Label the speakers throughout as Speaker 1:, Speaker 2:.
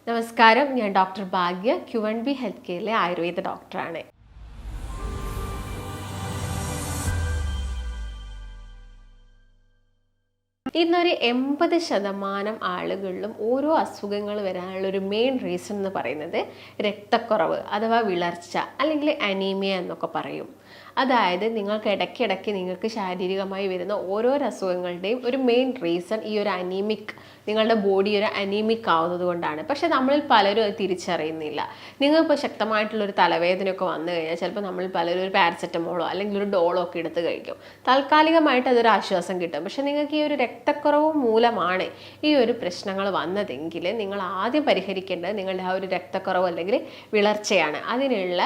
Speaker 1: നമസ്കാരം, ഞാൻ ഡോക്ടർ ഭാഗ്യ, Q&B health കെയറിലെ Ayurveda ഡോക്ടറാണ്. ഇന്നൊരു 80% ആളുകളിലും ഓരോ അസുഖങ്ങൾ വരാനുള്ള ഒരു മെയിൻ റീസൺ എന്ന് പറയുന്നത് രക്തക്കുറവ് അഥവാ വിളർച്ച അല്ലെങ്കിൽ അനീമിയ എന്നൊക്കെ പറയും. അതായത് നിങ്ങൾക്ക് ഇടയ്ക്കിടയ്ക്ക് നിങ്ങൾക്ക് ശാരീരികമായി വരുന്ന ഓരോ അസുഖങ്ങളുടെയും ഒരു മെയിൻ റീസൺ ഈ ഒരു നിങ്ങളുടെ ബോഡി ഒരു അനീമിക് ആവുന്നത് കൊണ്ടാണ്. പക്ഷെ നമ്മളിൽ പലരും അത് തിരിച്ചറിയുന്നില്ല. നിങ്ങളിപ്പോൾ ശക്തമായിട്ടുള്ളൊരു തലവേദനയൊക്കെ വന്നു കഴിഞ്ഞാൽ ചിലപ്പോൾ നമ്മളിൽ പലരും ഒരു പാരസെറ്റമോളോ അല്ലെങ്കിൽ ഒരു ഡോളോ ഒക്കെ എടുത്ത് കഴിക്കും. താൽക്കാലികമായിട്ട് അതൊരു ആശ്വാസം കിട്ടും. പക്ഷെ നിങ്ങൾക്ക് ഈ ഒരു രക്തക്കുറവ് മൂലമാണ് ഈ ഒരു പ്രശ്നങ്ങൾ വന്നതെങ്കിൽ നിങ്ങൾ ആദ്യം പരിഹരിക്കേണ്ടത് നിങ്ങളുടെ ആ ഒരു രക്തക്കുറവ് അല്ലെങ്കിൽ വിളർച്ചയാണ്. അതിനുള്ള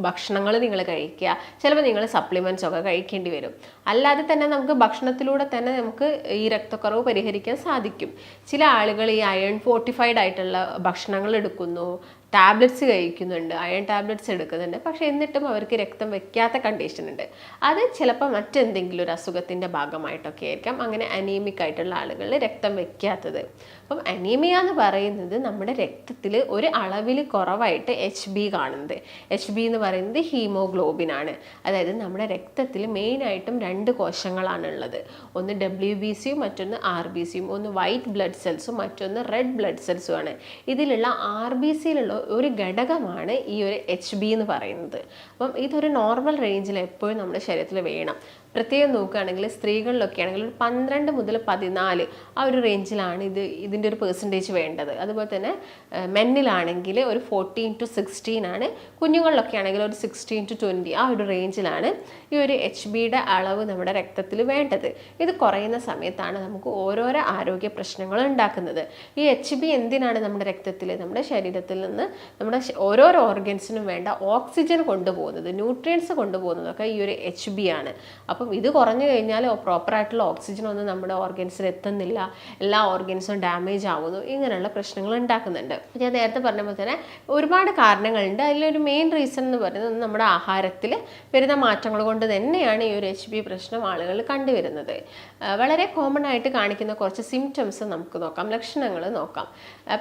Speaker 1: ഭക്ഷണങ്ങൾ നിങ്ങൾ കഴിക്കുക. ചിലപ്പോൾ നിങ്ങൾ സപ്ലിമെൻറ്റ്സ് ഒക്കെ കഴിക്കേണ്ടി വരും. അല്ലാതെ തന്നെ നമുക്ക് ഭക്ഷണത്തിലൂടെ തന്നെ നമുക്ക് ഈ രക്തക്കുറവ് പരിഹരിക്കാൻ സാധിക്കും. ചില ആളുകൾ ഈ അയൺ ഫോർട്ടിഫൈഡ് ആയിട്ടുള്ള ഭക്ഷണങ്ങൾ എടുക്കുന്നു, ടാബ്ലറ്റ്സ് കഴിക്കുന്നുണ്ട്, അയൺ ടാബ്ലറ്റ്സ് എടുക്കുന്നുണ്ട്. പക്ഷേ എന്നിട്ടും അവർക്ക് രക്തം വെക്കാത്ത കണ്ടീഷൻ ഉണ്ട്. അത് ചിലപ്പോൾ മറ്റെന്തെങ്കിലും ഒരു അസുഖത്തിൻ്റെ ഭാഗമായിട്ടൊക്കെ ആയിരിക്കാം അങ്ങനെ അനീമിക് ആയിട്ടുള്ള ആളുകളിൽ രക്തം വെക്കാത്തത്. അപ്പം അനീമിയ എന്ന് പറയുന്നത് നമ്മുടെ രക്തത്തിൽ ഒരു അളവിൽ കുറവായിട്ട് HB കാണുന്നത്. HB എന്ന് പറയുന്നത് ഹീമോഗ്ലോബിനാണ്. അതായത് നമ്മുടെ രക്തത്തിൽ മെയിനായിട്ടും 2 കോശങ്ങളാണുള്ളത്. ഒന്ന് WBCയും മറ്റൊന്ന് RBCയും. ഒന്ന് വൈറ്റ് ബ്ലഡ് സെൽസും മറ്റൊന്ന് റെഡ് ബ്ലഡ് സെൽസും ആണ്. ഇതിലുള്ള RBCയിലുള്ള ഒരു ഘടകമാണ് ഈ ഒരു HB എന്ന് പറയുന്നത്. അപ്പം ഇതൊരു നോർമൽ റേഞ്ചിൽ എപ്പോഴും നമ്മുടെ ശരീരത്തിൽ വേണം. പ്രത്യേകം നോക്കുകയാണെങ്കിൽ സ്ത്രീകളിലൊക്കെ ആണെങ്കിൽ ഒരു 12 മുതൽ 14 ആ ഒരു റേഞ്ചിലാണ് ഇതിൻ്റെ ഒരു പെർസെൻറ്റേജ് വേണ്ടത്. അതുപോലെ തന്നെ മെന്നിലാണെങ്കിൽ ഒരു 14 to 16 ആണ്. കുഞ്ഞുങ്ങളിലൊക്കെ ആണെങ്കിൽ ഒരു 16 to 20 ആ ഒരു റേഞ്ചിലാണ് ഈ ഒരു HBയുടെ അളവ് നമ്മുടെ രക്തത്തിൽ വേണ്ടത്. ഇത് കുറയുന്ന സമയത്താണ് നമുക്ക് ഓരോരോ ആരോഗ്യ പ്രശ്നങ്ങൾ ഉണ്ടാക്കുന്നത്. ഈ HB എന്തിനാണ് നമ്മുടെ രക്തത്തിൽ, നമ്മുടെ ശരീരത്തിൽ നിന്ന് നമ്മുടെ ഓരോരോ ഓർഗൻസിനും വേണ്ട ഓക്സിജൻ കൊണ്ടുപോകുന്നത്, ന്യൂട്രിയൻസ് കൊണ്ടുപോകുന്നതൊക്കെ ഈ ഒരു HB ആണ്. അപ്പം ഇത് കുറഞ്ഞു കഴിഞ്ഞാൽ പ്രോപ്പറായിട്ടുള്ള ഓക്സിജൻ ഒന്നും നമ്മുടെ ഓർഗൻസിൽ എത്തുന്നില്ല, എല്ലാ ഓർഗൻസും ഡാമേജ് ആവുന്നു, ഇങ്ങനെയുള്ള പ്രശ്നങ്ങൾ ഉണ്ടാക്കുന്നുണ്ട്. ഞാൻ നേരത്തെ പറഞ്ഞ പോലെ തന്നെ ഒരുപാട് കാരണങ്ങളുണ്ട്. അതിലൊരു മെയിൻ റീസൺ എന്ന് പറയുന്നത് നമ്മുടെ ആഹാരത്തിൽ വരുന്ന മാറ്റങ്ങൾ കൊണ്ട് തന്നെയാണ് ഈ ഒരു HB പ്രശ്നം ആളുകൾ കണ്ടുവരുന്നത്. വളരെ കോമൺ ആയിട്ട് കാണിക്കുന്ന കുറച്ച് സിംറ്റംസ് നമുക്ക് നോക്കാം, ലക്ഷണങ്ങൾ നോക്കാം.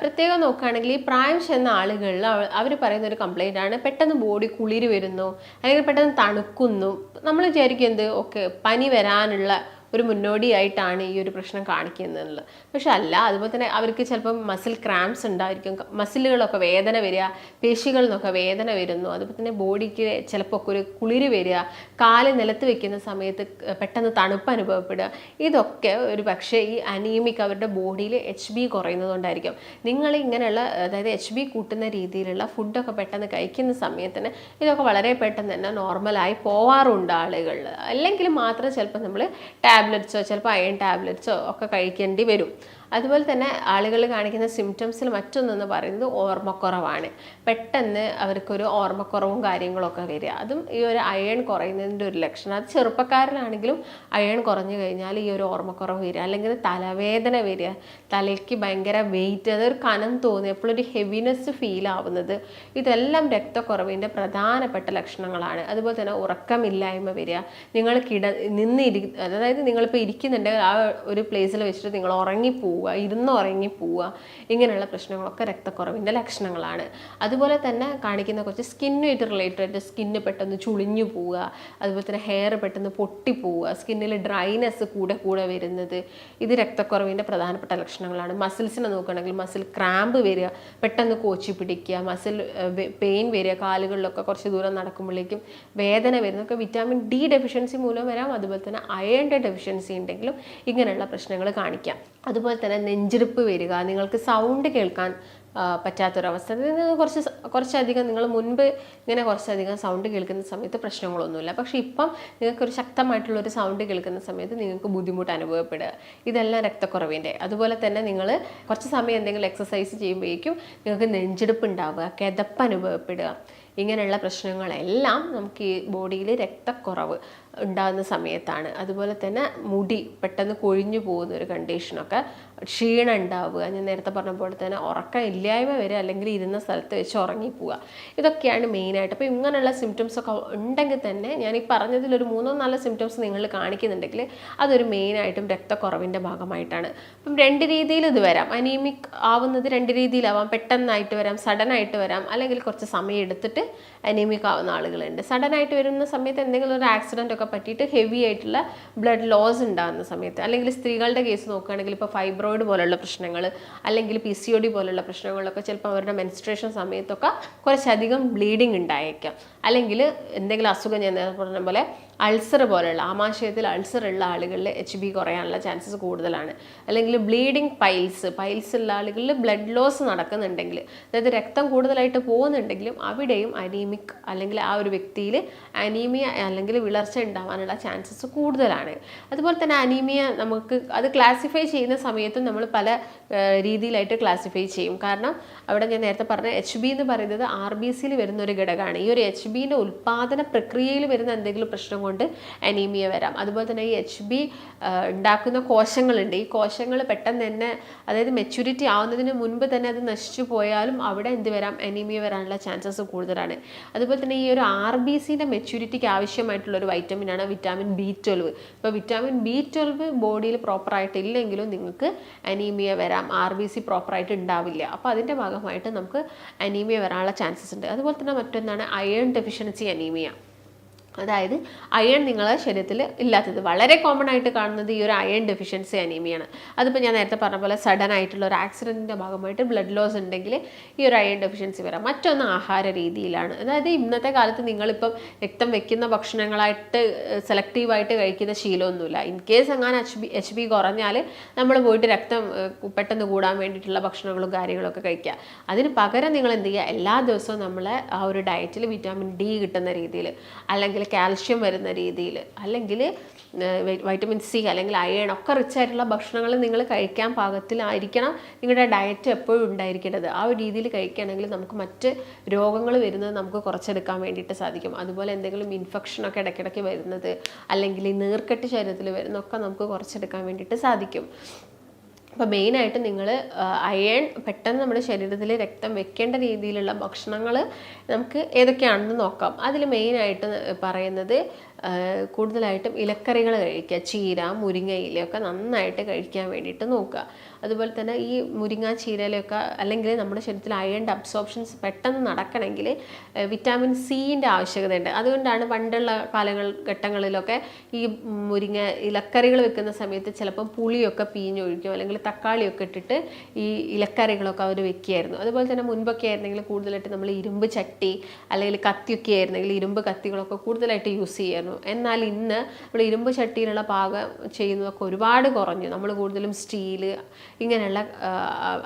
Speaker 1: പ്രത്യേകം നോക്കുകയാണെങ്കിൽ ഈ പ്രായം ചെന്ന ആളുകളിൽ അവർ പറയുന്ന ഒരു കംപ്ലൈൻ്റ് ആണ് പെട്ടെന്ന് ബോഡി കുളിര് വരുന്നു അല്ലെങ്കിൽ പെട്ടെന്ന് തണുക്കുന്നു. നമ്മൾ വിചാരിക്കും എന്ത് പനി വരാനുള്ള ഒരു മുന്നോടിയായിട്ടാണ് ഈ ഒരു പ്രശ്നം കാണിക്കുന്നത്. പക്ഷെ അല്ല. അതുപോലെ തന്നെ അവർക്ക് ചിലപ്പം മസിൽ ക്രാംസ് ഉണ്ടായിരിക്കും, മസിലുകളൊക്കെ വേദന വരിക, പേശികളിൽ നിന്നൊക്കെ വേദന വരുന്നു. അതുപോലെ തന്നെ ബോഡിക്ക് ചിലപ്പോൾ ഒക്കെ ഒരു കുളിര് വരിക, കാല് നിലത്ത് വെക്കുന്ന സമയത്ത് പെട്ടെന്ന് തണുപ്പ് അനുഭവപ്പെടുക. ഇതൊക്കെ ഒരു പക്ഷേ ഈ അനീമിക് അവരുടെ ബോഡിയിൽ HB കുറയുന്നതുകൊണ്ടായിരിക്കും. നിങ്ങൾ ഇങ്ങനെയുള്ള അതായത് HB കൂട്ടുന്ന രീതിയിലുള്ള ഫുഡൊക്കെ പെട്ടെന്ന് കഴിക്കുന്ന സമയത്തിന് ഇതൊക്കെ വളരെ പെട്ടെന്ന് തന്നെ നോർമലായി പോവാറുണ്ട് ആളുകളിൽ. അല്ലെങ്കിൽ മാത്രം ചിലപ്പോൾ നമ്മൾ ടാബ്ലറ്റ്സോ ചിലപ്പോൾ അയൺ ടാബ്ലറ്റ്സോ ഒക്കെ കഴിക്കേണ്ടി വരും. അതുപോലെ തന്നെ ആളുകൾ കാണിക്കുന്ന സിംറ്റംസിൽ മറ്റൊന്നെന്ന് പറയുന്നത് ഓർമ്മക്കുറവാണ്. പെട്ടെന്ന് അവർക്കൊരു ഓർമ്മക്കുറവും കാര്യങ്ങളൊക്കെ വരിക, അതും ഈ ഒരു അയൺ കുറയുന്നതിൻ്റെ ഒരു ലക്ഷണം. അത് ചെറുപ്പക്കാരിലാണെങ്കിലും അയൺ കുറഞ്ഞു കഴിഞ്ഞാൽ ഈ ഒരു ഓർമ്മക്കുറവ് വരിക, അല്ലെങ്കിൽ തലവേദന വരിക, തലയ്ക്ക് ഭയങ്കര വെയിറ്റ്, അതൊരു കനം തോന്നുക, എപ്പോഴൊരു ഹെവിനെസ് ഫീൽ ആവുന്നത്, ഇതെല്ലാം രക്തക്കുറവിൻ്റെ പ്രധാനപ്പെട്ട ലക്ഷണങ്ങളാണ്. അതുപോലെ തന്നെ ഉറക്കമില്ലായ്മ വരിക, നിങ്ങൾ അതായത് നിങ്ങളിപ്പോൾ ഇരിക്കുന്നുണ്ടെങ്കിൽ ആ ഒരു പ്ലേസിൽ വെച്ചിട്ട് നിങ്ങൾ ഉറങ്ങിപ്പോവുക, ഉറങ്ങിപ്പോവുക, ഇങ്ങനെയുള്ള പ്രശ്നങ്ങളൊക്കെ രക്തക്കുറവിൻ്റെ ലക്ഷണങ്ങളാണ്. അതുപോലെ തന്നെ കാണിക്കുന്ന കുറച്ച് സ്കിന്നുമായിട്ട് റിലേറ്റഡ്, സ്കിന്ന് പെട്ടെന്ന് ചുളിഞ്ഞു പോവുക, അതുപോലെ തന്നെ ഹെയർ പെട്ടെന്ന് പൊട്ടിപ്പോവുക, സ്കിന്നിൽ ഡ്രൈനെസ് കൂടെ വരുന്നത്, ഇത് രക്തക്കുറവിൻ്റെ പ്രധാനപ്പെട്ട ലക്ഷണങ്ങളാണ്. മസിൽസിനെ നോക്കുകയാണെങ്കിൽ മസിൽ ക്രാമ്പ് വരിക, പെട്ടെന്ന് കോച്ചി പിടിക്കുക, മസിൽ പെയിൻ വരിക, കാലുകളിലൊക്കെ കുറച്ച് ദൂരം നടക്കുമ്പോഴേക്കും വേദന വരുന്നതൊക്കെ വിറ്റാമിൻ D ഡെഫിഷ്യൻസി മൂലം വരാം. അതുപോലെ തന്നെ അയണിൻ്റെ ഡെഫിഷ്യൻസി ഉണ്ടെങ്കിലും ഇങ്ങനെയുള്ള പ്രശ്നങ്ങൾ കാണിക്കാം. അതുപോലെ തന്നെ നെഞ്ചിടിപ്പ് വരിക, നിങ്ങൾക്ക് സൗണ്ട് കേൾക്കാൻ പറ്റാത്തൊരവസ്ഥ, കുറച്ചധികം നിങ്ങൾ മുൻപ് ഇങ്ങനെ കുറച്ചധികം സൗണ്ട് കേൾക്കുന്ന സമയത്ത് പ്രശ്നങ്ങളൊന്നുമില്ല, പക്ഷേ ഇപ്പം നിങ്ങൾക്കൊരു ശക്തമായിട്ടുള്ളൊരു സൗണ്ട് കേൾക്കുന്ന സമയത്ത് നിങ്ങൾക്ക് ബുദ്ധിമുട്ട് അനുഭവപ്പെടുക, ഇതെല്ലാം രക്തക്കുറവിൻ്റെ. അതുപോലെ തന്നെ നിങ്ങൾ കുറച്ച് സമയം എന്തെങ്കിലും എക്സസൈസ് ചെയ്യുമ്പോഴേക്കും നിങ്ങൾക്ക് നെഞ്ചിടിപ്പ് ഉണ്ടാവുക, കിതപ്പ് അനുഭവപ്പെടുക, ഇങ്ങനെയുള്ള പ്രശ്നങ്ങളെല്ലാം നമുക്ക് ഈ ബോഡിയിൽ രക്തക്കുറവ് ഉണ്ടാകുന്ന സമയത്താണ്. അതുപോലെ തന്നെ മുടി പെട്ടെന്ന് കൊഴിഞ്ഞു പോകുന്ന ഒരു കണ്ടീഷനൊക്കെ ക്ഷീണം ഉണ്ടാവുക, ഞാൻ നേരത്തെ പറഞ്ഞ പോലെ തന്നെ ഉറക്കം ഇല്ലായ്മ വരിക, അല്ലെങ്കിൽ ഇരുന്ന സ്ഥലത്ത് വെച്ച് ഉറങ്ങിപ്പോവുക. ഇതൊക്കെയാണ് മെയിനായിട്ട്. അപ്പോൾ ഇങ്ങനെയുള്ള സിംറ്റംസ് ഒക്കെ ഉണ്ടെങ്കിൽ തന്നെ ഞാൻ ഈ പറഞ്ഞതിൽ ഒരു 3-4 സിംറ്റംസ് നിങ്ങൾ കാണിക്കുന്നുണ്ടെങ്കിൽ അതൊരു മെയിനായിട്ടും രക്തക്കുറവിൻ്റെ ഭാഗമായിട്ടാണ്. അപ്പം 2 രീതിയിൽ ഇത് വരാം. അനീമിക് ആവുന്നത് 2 രീതിയിലാവാം. പെട്ടെന്നായിട്ട് വരാം, സഡനായിട്ട് വരാം, അല്ലെങ്കിൽ കുറച്ച് സമയം എടുത്തിട്ട് അനീമിക് ആവുന്ന ആളുകളുണ്ട്. സഡനായിട്ട് വരുന്ന സമയത്ത് എന്തെങ്കിലും ഒരു ആക്സിഡൻ്റ് ഒക്കെ പറ്റിയിട്ട് ഹെവി ആയിട്ടുള്ള ബ്ലഡ് ലോസ് ഉണ്ടാകുന്ന സമയത്ത്, അല്ലെങ്കിൽ സ്ത്രീകളുടെ കേസ് നോക്കുകയാണെങ്കിൽ ഇപ്പോൾ ഫൈബ്രോയിഡ് പോലുള്ള പ്രശ്നങ്ങൾ, അല്ലെങ്കിൽ PCOD പോലുള്ള പ്രശ്നങ്ങളൊക്കെ ചിലപ്പോൾ അവരുടെ മെൻസ്ട്രേഷൻ സമയത്തൊക്കെ കുറച്ചധികം ബ്ലീഡിങ് ഉണ്ടായേക്കാം. അല്ലെങ്കിൽ എന്തെങ്കിലും അസുഖം, ഞാൻ പറഞ്ഞ പോലെ അൾസർ പോലുള്ള ആമാശയത്തിൽ അൾസർ ഉള്ള ആളുകളിൽ HB കുറയാനുള്ള ചാൻസസ് കൂടുതലാണ്. അല്ലെങ്കിൽ ബ്ലീഡിങ് പൈൽസ് ഉള്ള ആളുകളിൽ ബ്ലഡ് ലോസ് നടക്കുന്നുണ്ടെങ്കിൽ, അതായത് രക്തം കൂടുതലായിട്ട് പോകുന്നുണ്ടെങ്കിലും അവിടെയും അനീമിക് അല്ലെങ്കിൽ ആ ഒരു വ്യക്തിയിൽ അനീമിയ അല്ലെങ്കിൽ വിളർച്ച ഉണ്ടാവാനുള്ള ചാൻസസ് കൂടുതലാണ്. അതുപോലെ തന്നെ അനീമിയ നമുക്ക് അത് ക്ലാസിഫൈ ചെയ്യുന്ന സമയത്തും നമ്മൾ പല രീതിയിലായിട്ട് ക്ലാസിഫൈ ചെയ്യും. കാരണം അവിടെ ഞാൻ നേരത്തെ പറഞ്ഞ HB എന്ന് പറയുന്നത് RBCയിൽ വരുന്ന ഒരു ഘടകമാണ്. ഈ ഒരു HBൻ്റെ ഉൽപ്പാദന പ്രക്രിയയിൽ വരുന്ന എന്തെങ്കിലും പ്രശ്നം കൊണ്ട് അനീമിയ വരാം. അതുപോലെ തന്നെ ഈ HB ഉണ്ടാക്കുന്ന കോശങ്ങളുണ്ട്. ഈ കോശങ്ങൾ പെട്ടെന്ന് തന്നെ, അതായത് മെച്യൂരിറ്റി ആവുന്നതിന് മുൻപ് തന്നെ അത് നശിച്ചു പോയാലും അവിടെ എന്ത് വരാം, അനീമിയ വരാനുള്ള ചാൻസസ് കൂടുതലാണ്. അതുപോലെ തന്നെ ഈ ഒരു RBCൻ്റെ മെച്യൂരിറ്റിക്ക് ആവശ്യമായിട്ടുള്ള ഒരു വൈറ്റമിനാണ് വിറ്റാമിൻ B12. ഇപ്പോൾ വിറ്റാമിൻ B12 ബോഡിയിൽ പ്രോപ്പറായിട്ട് ഇല്ലെങ്കിലും നിങ്ങൾക്ക് അനീമിയ വരാം. RBC പ്രോപ്പറായിട്ട് ഉണ്ടാവില്ല. അപ്പോൾ അതിൻ്റെ ഭാഗമായിട്ട് നമുക്ക് അനീമിയ വരാനുള്ള ചാൻസസ് ഉണ്ട്. അതുപോലെ തന്നെ മറ്റൊന്നാണ് അയേൺ ഡെഫിഷ്യൻസി അനീമിയ. അതായത് അയൺ നിങ്ങളുടെ ശരീരത്തിൽ ഇല്ലാത്തത്. വളരെ കോമൺ ആയിട്ട് കാണുന്നത് ഈ ഒരു അയൺ ഡെഫിഷ്യൻസി അനീമിയാണ്. അതിപ്പോൾ ഞാൻ നേരത്തെ പറഞ്ഞ പോലെ സഡൻ ആയിട്ടുള്ള ഒരു ആക്സിഡൻറ്റിൻ്റെ ഭാഗമായിട്ട് ബ്ലഡ് ലോസ് ഉണ്ടെങ്കിൽ ഈ ഒരു അയൺ ഡെഫിഷ്യൻസി വരാം. മറ്റൊന്ന് ആഹാര രീതിയിലാണ്. അതായത് ഇന്നത്തെ കാലത്ത് നിങ്ങളിപ്പം രക്തം വെക്കുന്ന ഭക്ഷണങ്ങളായിട്ട് സെലക്റ്റീവായിട്ട് കഴിക്കുന്ന ശീലമൊന്നുമില്ല. ഇൻ കേസ് അങ്ങനെ HB കുറഞ്ഞാൽ നമ്മൾ പോയിട്ട് രക്തം പെട്ടെന്ന് കൂടാൻ വേണ്ടിയിട്ടുള്ള ഭക്ഷണങ്ങളും കാര്യങ്ങളൊക്കെ കഴിക്കുക. അതിന് പകരം നിങ്ങൾ എന്ത് ചെയ്യുക, എല്ലാ ദിവസവും നമ്മളെ ആ ഒരു ഡയറ്റിൽ വിറ്റാമിൻ D കിട്ടുന്ന രീതിയിൽ, അല്ലെങ്കിൽ കാൽഷ്യം വരുന്ന രീതിയിൽ, അല്ലെങ്കിൽ വൈറ്റമിൻ C അല്ലെങ്കിൽ അയൺ ഒക്കെ റിച്ച് ആയിട്ടുള്ള ഭക്ഷണങ്ങൾ നിങ്ങൾ കഴിക്കാൻ പാകത്തിലായിരിക്കണം നിങ്ങളുടെ ഡയറ്റ് എപ്പോഴും ഉണ്ടായിരിക്കേണ്ടത്. ആ ഒരു രീതിയിൽ കഴിക്കുകയാണെങ്കിൽ നമുക്ക് മറ്റ് രോഗങ്ങൾ വരുന്നത് നമുക്ക് കുറച്ചെടുക്കാൻ വേണ്ടിയിട്ട് സാധിക്കും. അതുപോലെ എന്തെങ്കിലും ഇൻഫെക്ഷനൊക്കെ ഇടയ്ക്കിടയ്ക്ക് വരുന്നത്, അല്ലെങ്കിൽ നീർക്കെട്ട് ശരീരത്തിൽ വരുന്നതൊക്കെ നമുക്ക് കുറച്ചെടുക്കാൻ വേണ്ടിയിട്ട് സാധിക്കും. അപ്പോൾ മെയിനായിട്ട് നിങ്ങൾ അയൺ പെട്ടെന്ന് നമ്മുടെ ശരീരത്തിൽ രക്തം വെക്കേണ്ട രീതിയിലുള്ള ഭക്ഷണങ്ങൾ നമുക്ക് ഏതൊക്കെയാണെന്ന് നോക്കാം. അതിൽ മെയിനായിട്ട് പറയുന്നത് കൂടുതലായിട്ടും ഇലക്കറികൾ കഴിക്കുക. ചീര, മുരിങ്ങയിലയൊക്കെ നന്നായിട്ട് കഴിക്കാൻ വേണ്ടിയിട്ട് നോക്കുക. അതുപോലെ തന്നെ ഈ മുരിങ്ങ, ചീരയിലൊക്കെ അല്ലെങ്കിൽ നമ്മുടെ ശരീരത്തിൽ അയണിൻ്റെ അബ്സോർപ്ഷൻസ് പെട്ടെന്ന് നടക്കണമെങ്കിൽ വിറ്റാമിൻ സിൻ്റെ ആവശ്യകതയുണ്ട്. അതുകൊണ്ടാണ് പണ്ടുള്ള ഘട്ടങ്ങളിലൊക്കെ ഈ മുരിങ്ങ ഇലക്കറികൾ വെക്കുന്ന സമയത്ത് ചിലപ്പം പുളിയൊക്കെ പിഴിഞ്ഞൊഴിക്കും, അല്ലെങ്കിൽ തക്കാളിയൊക്കെ ഇട്ടിട്ട് ഈ ഇലക്കറികളൊക്കെ അവർ വെക്കുകയായിരുന്നു. അതുപോലെ തന്നെ മുൻപൊക്കെ ആയിരുന്നെങ്കിൽ കൂടുതലായിട്ട് നമ്മൾ ഇരുമ്പ് ചട്ടി അല്ലെങ്കിൽ കത്തിയൊക്കെ ആയിരുന്നെങ്കിൽ ഇരുമ്പ് കത്തികളൊക്കെ കൂടുതലായിട്ട് യൂസ് ചെയ്യുമായിരുന്നു. എന്നാൽ ഇന്ന് നമ്മൾ ഇരുമ്പ് ചട്ടിയിലുള്ള പാകം ചെയ്യുന്നതൊക്കെ ഒരുപാട് കുറഞ്ഞു. നമ്മൾ കൂടുതലും സ്റ്റീല് ഇങ്ങനെയുള്ള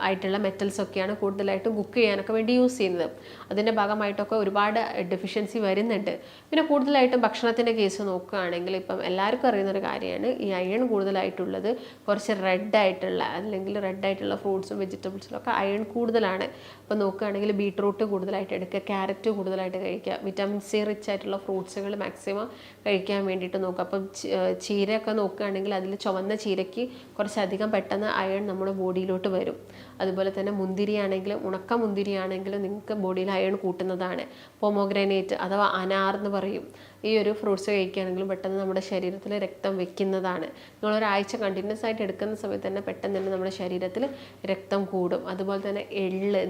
Speaker 1: ആയിട്ടുള്ള മെറ്റൽസൊക്കെയാണ് കൂടുതലായിട്ടും കുക്ക് ചെയ്യാനൊക്കെ വേണ്ടി യൂസ് ചെയ്യുന്നത്. അതിൻ്റെ ഭാഗമായിട്ടൊക്കെ ഒരുപാട് ഡെഫിഷ്യൻസി വരുന്നുണ്ട്. പിന്നെ കൂടുതലായിട്ടും ഭക്ഷണത്തിൻ്റെ കേസ് നോക്കുകയാണെങ്കിൽ ഇപ്പം എല്ലാവർക്കും അറിയുന്നൊരു കാര്യമാണ് ഈ അയൺ കൂടുതലായിട്ടുള്ളത് കുറച്ച് റെഡായിട്ടുള്ള ഫ്രൂട്ട്സും വെജിറ്റബിൾസിലൊക്കെ അയൺ കൂടുതലാണ്. അപ്പോൾ നോക്കുകയാണെങ്കിൽ ബീട്രൂട്ട് കൂടുതലായിട്ട് എടുക്കുക, ക്യാരറ്റ് കൂടുതലായിട്ട് കഴിക്കുക, വിറ്റാമിൻ C റിച്ച് ആയിട്ടുള്ള ഫ്രൂട്ട്സുകൾ മാക്സിമം കഴിക്കാൻ വേണ്ടിയിട്ട് നോക്കുക. അപ്പം ചീരയൊക്കെ നോക്കുകയാണെങ്കിൽ അതിൽ ചുവന്ന ചീരയ്ക്ക് കുറച്ചധികം പെട്ടെന്ന് അയൺ നമ്മുടെ ബോഡിയിലോട്ട് വരും. അതുപോലെ തന്നെ മുന്തിരിയാണെങ്കിലും ഉണക്ക മുന്തിരിയാണെങ്കിലും നിങ്ങൾക്ക് ബോഡിയിൽ അയൺ കൂട്ടുന്നതാണ്. പൊമോഗ്രാനേറ്റ് അഥവാ അനാർ എന്ന് പറയും, ഈ ഒരു ഫ്രൂട്ട്സ് കഴിക്കുകയാണെങ്കിലും പെട്ടെന്ന് നമ്മുടെ ശരീരത്തിൽ രക്തം വെക്കുന്നതാണ്. നിങ്ങളൊരാഴ്ച കണ്ടിന്യൂസ് ആയിട്ട് എടുക്കുന്ന സമയത്ത് തന്നെ പെട്ടെന്ന് തന്നെ നമ്മുടെ ശരീരത്തിൽ രക്തം കൂടും. അതുപോലെ തന്നെ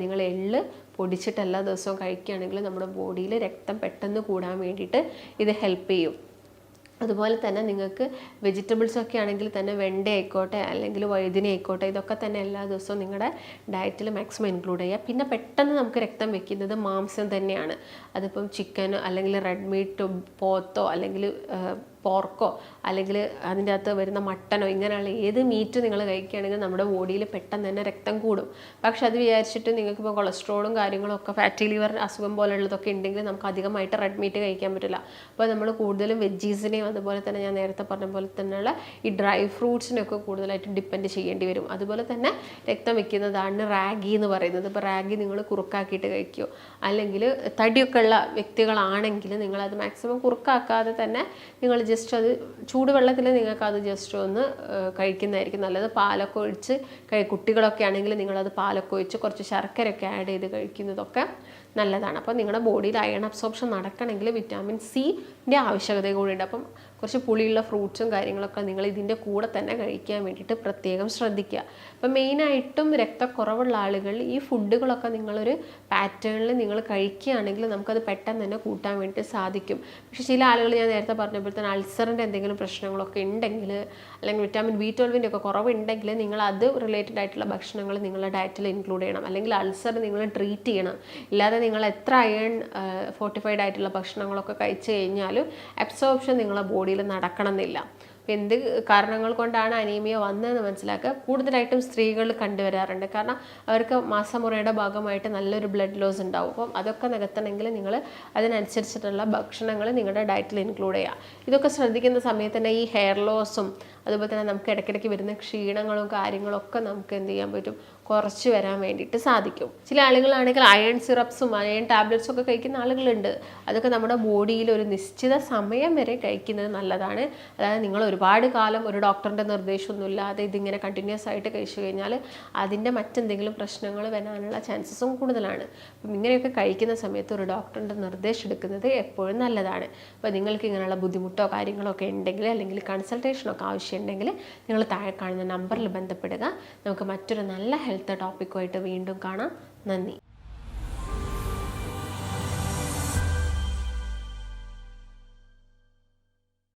Speaker 1: നിങ്ങൾ എള്ള് പൊടിച്ചിട്ട് എല്ലാ ദിവസവും കഴിക്കുകയാണെങ്കിൽ നമ്മുടെ ബോഡിയിൽ രക്തം പെട്ടെന്ന് കൂടാൻ വേണ്ടിയിട്ട് ഇത് ഹെൽപ്പ് ചെയ്യും. അതുപോലെ തന്നെ നിങ്ങൾക്ക് വെജിറ്റബിൾസൊക്കെ ആണെങ്കിൽ തന്നെ വെണ്ട ആയിക്കോട്ടെ അല്ലെങ്കിൽ വഴുതിന ആയിക്കോട്ടെ, ഇതൊക്കെ തന്നെ എല്ലാ ദിവസവും നിങ്ങളുടെ ഡയറ്റിൽ മാക്സിമം ഇൻക്ലൂഡ് ചെയ്യുക. പിന്നെ പെട്ടെന്ന് നമുക്ക് രക്തം വെക്കുന്നത് മാംസം തന്നെയാണ്. അതിപ്പം ചിക്കനോ അല്ലെങ്കിൽ റെഡ് മീറ്റോ പോത്തോ അല്ലെങ്കിൽ പോർക്കോ അല്ലെങ്കിൽ അതിൻ്റെ അകത്ത് വരുന്ന മട്ടനോ ഇങ്ങനെയുള്ള ഏത് മീറ്റ് നിങ്ങൾ കഴിക്കുകയാണെങ്കിൽ നമ്മുടെ ബോഡിയിൽ പെട്ടെന്ന് തന്നെ രക്തം കൂടും. പക്ഷെ അത് വിചാരിച്ചിട്ട് നിങ്ങൾക്കിപ്പോൾ കൊളസ്ട്രോളും കാര്യങ്ങളൊക്കെ ഫാറ്റി ലിവർ അസുഖം പോലുള്ളതൊക്കെ ഉണ്ടെങ്കിൽ നമുക്ക് അധികമായിട്ട് റെഡ് മീറ്റ് കഴിക്കാൻ പറ്റില്ല. അപ്പോൾ നമ്മൾ കൂടുതലും വെജീസിനെയും അതുപോലെ തന്നെ ഞാൻ നേരത്തെ പറഞ്ഞ പോലെ തന്നെയുള്ള ഈ ഡ്രൈ ഫ്രൂട്ട്സിനൊക്കെ കൂടുതലായിട്ട് ഡിപ്പെൻഡ് ചെയ്യേണ്ടി വരും. അതുപോലെ തന്നെ രക്തം വെക്കുന്നതാണ് റാഗി എന്ന് പറയുന്നത്. ഇപ്പോൾ റാഗി നിങ്ങൾ കുറുക്കാക്കിയിട്ട് കഴിക്കുമോ, അല്ലെങ്കിൽ തടിയൊക്കെ ഉള്ള വ്യക്തികളാണെങ്കിൽ നിങ്ങളത് മാക്സിമം കുറുക്കാക്കാതെ തന്നെ നിങ്ങൾ ജസ്റ്റ് അത് ചൂടുവെള്ളത്തിൽ നിങ്ങൾക്ക് അത് ജസ്റ്റ് ഒന്ന് കഴിക്കുന്നതായിരിക്കും നല്ലത്. പാലൊക്കെ ഒഴിച്ച് കുട്ടികളൊക്കെ ആണെങ്കിൽ നിങ്ങളത് പാലൊക്കെ ഒഴിച്ച് കുറച്ച് ശർക്കരയൊക്കെ ആഡ് ചെയ്ത് കഴിക്കുന്നതൊക്കെ നല്ലതാണ്. അപ്പോൾ നിങ്ങളുടെ ബോഡിയിൽ അയൺ അബ്സോർപ്ഷൻ നടക്കണമെങ്കിൽ വിറ്റാമിൻ സിൻ്റെ ആവശ്യകത കൂടിയുണ്ട്. അപ്പം കുറച്ച് പുളിയുള്ള ഫ്രൂട്ട്സും കാര്യങ്ങളൊക്കെ നിങ്ങൾ ഇതിൻ്റെ കൂടെ തന്നെ കഴിക്കാൻ വേണ്ടിയിട്ട് പ്രത്യേകം ശ്രദ്ധിക്കുക. അപ്പം മെയിനായിട്ടും രക്തക്കുറവുള്ള ആളുകൾ ഈ ഫുഡുകളൊക്കെ നിങ്ങളൊരു പാറ്റേണിൽ നിങ്ങൾ കഴിക്കുകയാണെങ്കിൽ നമുക്കത് പെട്ടെന്ന് തന്നെ കൂട്ടാൻ വേണ്ടി സാധിക്കും. പക്ഷേ ചില ആളുകൾ ഞാൻ നേരത്തെ പറഞ്ഞപ്പോഴത്തേന് അൾസറിൻ്റെ എന്തെങ്കിലും പ്രശ്നങ്ങളൊക്കെ ഉണ്ടെങ്കിൽ അല്ലെങ്കിൽ വിറ്റാമിൻ B12 ഒക്കെ കുറവുണ്ടെങ്കിൽ നിങ്ങൾ അത് റിലേറ്റഡ് ആയിട്ടുള്ള ഭക്ഷണങ്ങൾ നിങ്ങളുടെ ഡയറ്റിൽ ഇൻക്ലൂഡ് ചെയ്യണം. അല്ലെങ്കിൽ അൾസർ നിങ്ങൾ ട്രീറ്റ് ചെയ്യണം. ഇല്ലാതെ നിങ്ങൾ എത്ര അയൺ ഫോർട്ടിഫൈഡ് ആയിട്ടുള്ള ഭക്ഷണങ്ങളൊക്കെ കഴിച്ചു കഴിഞ്ഞാലും അബ്സോർപ്ഷൻ നിങ്ങളുടെ ബോഡിയിൽ നടക്കണം എന്നില്ല. അപ്പോൾ എന്ത് കാരണങ്ങൾ കൊണ്ടാണ് അനീമിയ വന്നതെന്ന് മനസ്സിലാക്കുക. കൂടുതലായിട്ടും സ്ത്രീകൾ കണ്ടുവരാറുണ്ട്. കാരണം അവർക്ക് മാസമുറയുടെ ഭാഗമായിട്ട് നല്ലൊരു ബ്ലഡ് ലോസ് ഉണ്ടാവും. അപ്പം അതൊക്കെ നികത്തണമെങ്കിൽ നിങ്ങൾ അതിനനുസരിച്ചിട്ടുള്ള ഭക്ഷണങ്ങൾ നിങ്ങളുടെ ഡയറ്റിൽ ഇൻക്ലൂഡ് ചെയ്യുക. ഇതൊക്കെ ശ്രദ്ധിക്കുന്ന സമയത്ത് തന്നെ ഈ ഹെയർ ലോസും അതുപോലെ തന്നെ നമുക്ക് ഇടയ്ക്കിടയ്ക്ക് വരുന്ന ക്ഷീണങ്ങളും കാര്യങ്ങളൊക്കെ നമുക്ക് എന്ത് ചെയ്യാൻ പറ്റും, കുറച്ച് വരാൻ വേണ്ടിയിട്ട് സാധിക്കും. ചില ആളുകളാണെങ്കിൽ അയൺ സിറപ്സും അയൺ ടാബ്ലറ്റ്സും ഒക്കെ കഴിക്കുന്ന ആളുകളുണ്ട്. അതൊക്കെ നമ്മുടെ ബോഡിയിൽ ഒരു നിശ്ചിത സമയം വരെ കഴിക്കുന്നത് നല്ലതാണ്. അതായത് നിങ്ങൾ ഒരുപാട് കാലം ഒരു ഡോക്ടറിൻ്റെ നിർദ്ദേശമൊന്നുമില്ലാതെ ഇതിങ്ങനെ കണ്ടിന്യൂസ് ആയിട്ട് കഴിച്ചു കഴിഞ്ഞാൽ അതിൻ്റെ മറ്റെന്തെങ്കിലും പ്രശ്നങ്ങൾ വരാനുള്ള ചാൻസസും കൂടുതലാണ്. അപ്പം ഇങ്ങനെയൊക്കെ കഴിക്കുന്ന സമയത്ത് ഒരു ഡോക്ടറിൻ്റെ നിർദ്ദേശം എടുക്കുന്നത് എപ്പോഴും നല്ലതാണ്. അപ്പോൾ നിങ്ങൾക്ക് ഇങ്ങനെയുള്ള ബുദ്ധിമുട്ടോ കാര്യങ്ങളോ ഒക്കെ ഉണ്ടെങ്കിൽ അല്ലെങ്കിൽ കൺസൾട്ടേഷനൊക്കെ ആവശ്യമുണ്ടെങ്കിൽ നിങ്ങൾ താഴെ കാണുന്ന നമ്പറിൽ ബന്ധപ്പെടുക. നമുക്ക് മറ്റൊരു നല്ല ഹെൽത്ത് ടോപ്പിക്കുമായിട്ട് വീണ്ടും കാണാം. നന്ദി.